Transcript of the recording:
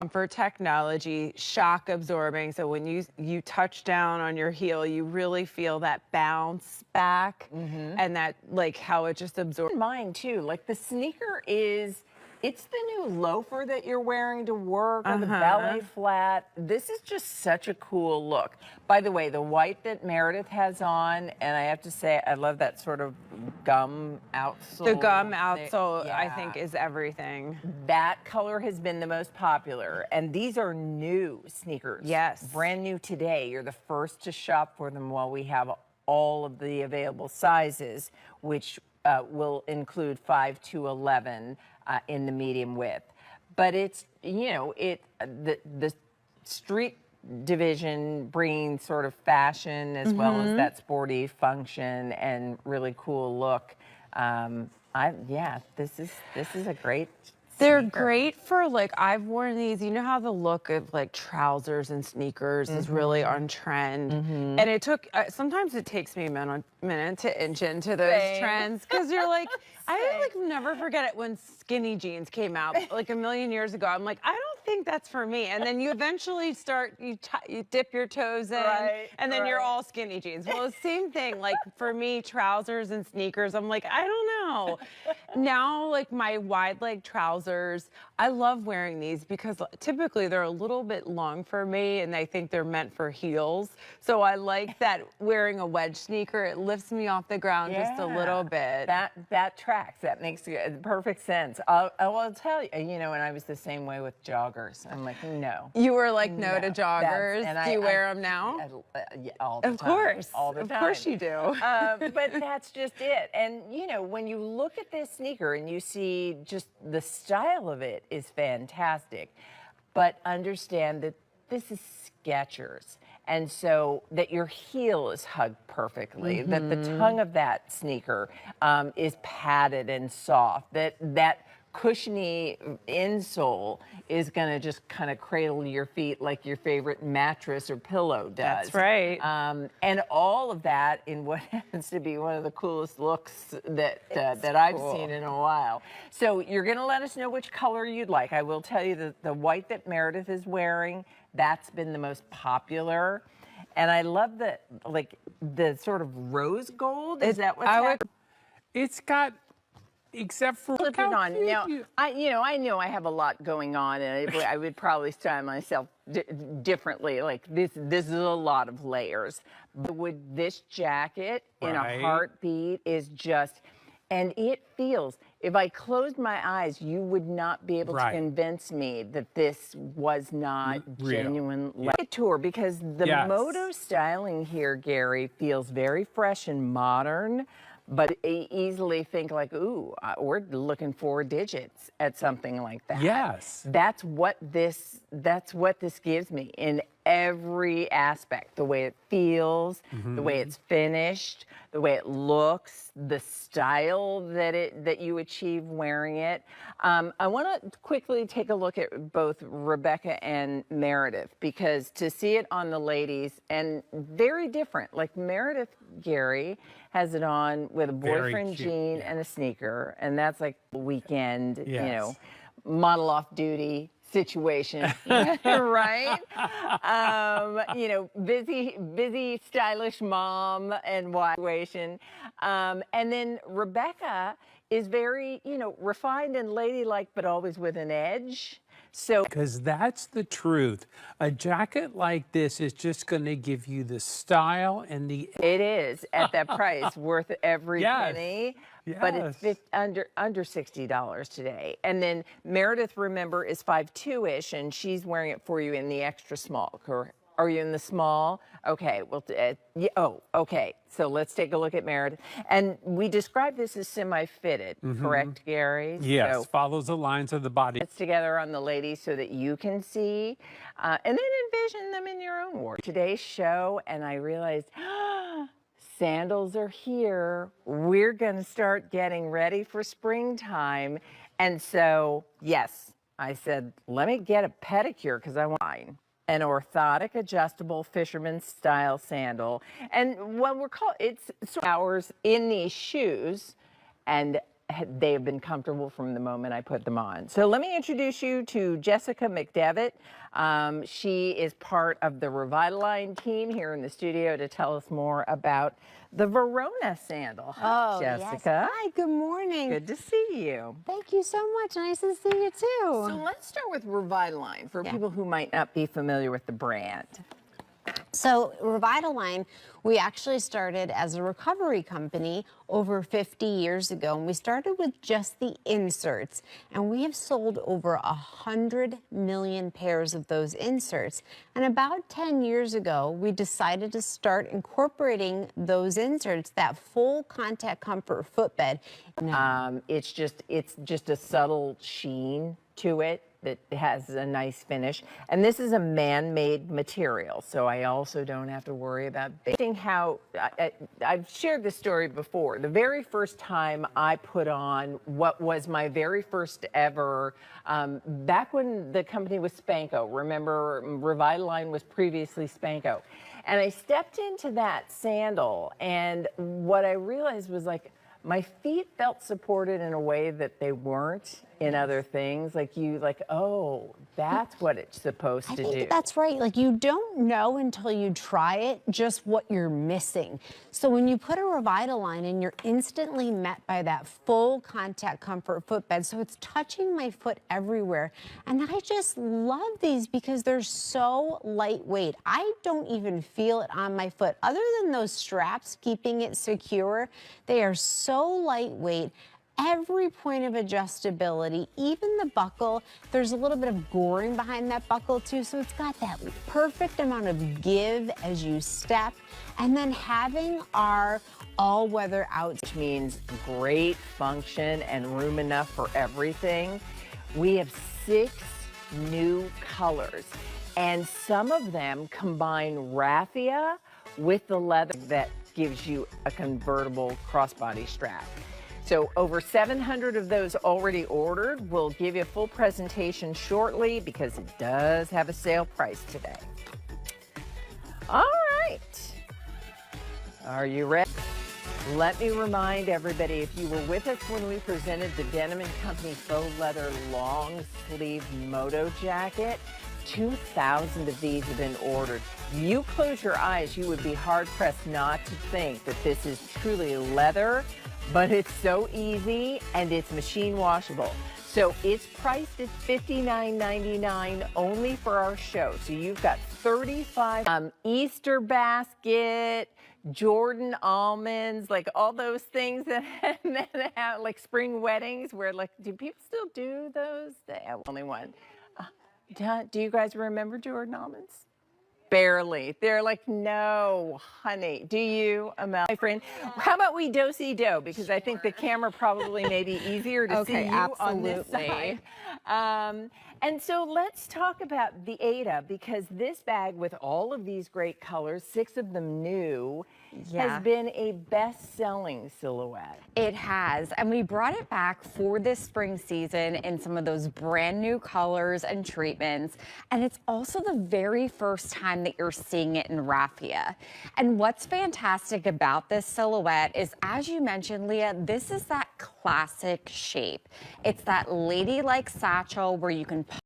Comfort technology, shock absorbing. So when you touch down on your heel, you really feel that bounce back and that like how it just absorbs. Mine too. Like the sneaker is, it's the new loafer that you're wearing to work or the ballet flat. This is just such a cool look. By the way, the white that Meredith has on, and I have to say, I love that sort of gum outsole. The gum outsole, I think, is everything. That color has been the most popular, and these are new sneakers. Yes. Brand new today. You're the first to shop for them while we have all of the available sizes, which will include 5 to 11 in the medium width. But it's, you know, the street division bringing sort of fashion as well as that sporty function and really cool look. This is a great They're sneaker. great for like, I've worn these, you know how the look of like trousers and sneakers is really on trend. And it took, sometimes it takes me a minute to inch into those trends because you're like, I like never forget it when skinny jeans came out like a million years ago. I'm like, I don't think that's for me. And then you eventually start, you dip your toes in and then you're all skinny jeans. Well, the same thing, like for me, trousers and sneakers, I'm like, I don't know. Now, like my wide leg trousers, I love wearing these because typically they're a little bit long for me and I think they're meant for heels. So I like that wearing a wedge sneaker, it lifts me off the ground just a little bit. That tracks. That makes perfect sense. I'll tell you, you know, and I was the same way with joggers. I'm like, no. You were like, no to joggers. Do you wear them now? Yeah, all the time. Of course. All the time. Of course you do. But that's just it. And, you know, when you look at this sneaker and you see just the style of it is fantastic, but understand that this is Skechers. And so that your heel is hugged perfectly, that the tongue of that sneaker is padded and soft, that cushiony insole is going to just kind of cradle your feet like your favorite mattress or pillow does. That's right. And all of that in what happens to be one of the coolest looks that I've seen in a while. So you're going to let us know which color you'd like. I will tell you that the white that Meredith is wearing, that's been the most popular. And I love the sort of rose gold. Is that what's happening? It's got, except for Flip it on. Now, I know I have a lot going on, and I would probably style myself differently. Like this is a lot of layers. But with this jacket in a heartbeat is just, and it feels, if I closed my eyes, you would not be able to convince me that this was not genuine tour, because the moto styling here, Gary, feels very fresh and modern. But easily think like, ooh, we're looking 4 digits at something like that. Yes. That's what this gives me in every aspect. The way it feels, the way it's finished, the way it looks, the style that you achieve wearing it. I want to quickly take a look at both Rebecca and Meredith, because to see it on the ladies, and very different. Like Meredith, Gary, has it on with a boyfriend jean and a sneaker, and that's like the weekend, you know, model off duty situation, right? You know, busy, stylish mom and wife situation. And then Rebecca is very, you know, refined and ladylike, but always with an edge. So, because that's the truth. A jacket like this is just going to give you the style and the. It is at that price, worth every penny. But it's under $60 today. And then Meredith, remember, is 5'2"-ish, and she's wearing it for you in the extra small. Correct? Are you in the small? Okay. Well, okay. So let's take a look at Meredith. And we describe this as semi-fitted, correct, Gary? Yes, so follows the lines of the body. It's together on the ladies so that you can see, and then envision them in your own wardrobe. Today's show, and I realized, sandals are here. We're going to start getting ready for springtime. And so, yes, I said, let me get a pedicure because I want mine. An orthotic adjustable fisherman style sandal. And what we're called, it's hours in these shoes. And they have been comfortable from the moment I put them on. So let me introduce you to Jessica McDevitt. She is part of the Revitalign team here in the studio to tell us more about the Verona sandal. Hi, Jessica. Yes. Hi, good morning. Good to see you. Thank you so much. Nice to see you too. So let's start with Revitalign for people who might not be familiar with the brand. So Revitalign, we actually started as a recovery company over 50 years ago, and we started with just the inserts, and we have sold over 100 million pairs of those inserts. And about 10 years ago, we decided to start incorporating those inserts, that full contact comfort footbed. It's just a subtle sheen to it that has a nice finish. And this is a man-made material, so I also don't have to worry about how, I've shared this story before. The very first time I put on what was my very first ever, back when the company was Spanko, remember Revitalign was previously Spanko. And I stepped into that sandal, and what I realized was like, my feet felt supported in a way that they weren't in other things. Oh, that's what it's supposed to do. I think that's right. Like, you don't know until you try it just what you're missing. So when you put a Revitalign in, you're instantly met by that full contact comfort footbed. So it's touching my foot everywhere. And I just love these because they're so lightweight. I don't even feel it on my foot. Other than those straps keeping it secure, they are so lightweight. Every point of adjustability, even the buckle, there's a little bit of goring behind that buckle too, so it's got that perfect amount of give as you step. And then having our all-weather out, which means great function and room enough for everything. We have 6 new colors, and some of them combine raffia with the leather that gives you a convertible crossbody strap. So over 700 of those already ordered. We'll give you a full presentation shortly because it does have a sale price today. All right. Are you ready? Let me remind everybody, if you were with us when we presented the Denim & Company faux leather long sleeve moto jacket, 2,000 of these have been ordered. You close your eyes, you would be hard-pressed not to think that this is truly leather, but it's so easy and it's machine washable. So it's priced at $59.99 only for our show. So you've got 35 Easter basket, Jordan almonds, like all those things that have like spring weddings where like, do people still do those? Only one. Do you guys remember Jordan almonds? Barely. They're like, no, honey. Do you, Amel, my friend? How about we do-si-do? Because I think the camera probably may be easier to see you on this side. And so let's talk about the Ada, because this bag with all of these great colors, 6 of them new, has been a best-selling silhouette. It has, and we brought it back for this spring season in some of those brand new colors and treatments, and it's also the very first time that you're seeing it in raffia. And what's fantastic about this silhouette is, as you mentioned, Leah, this is that classic shape. It's that ladylike satchel where you can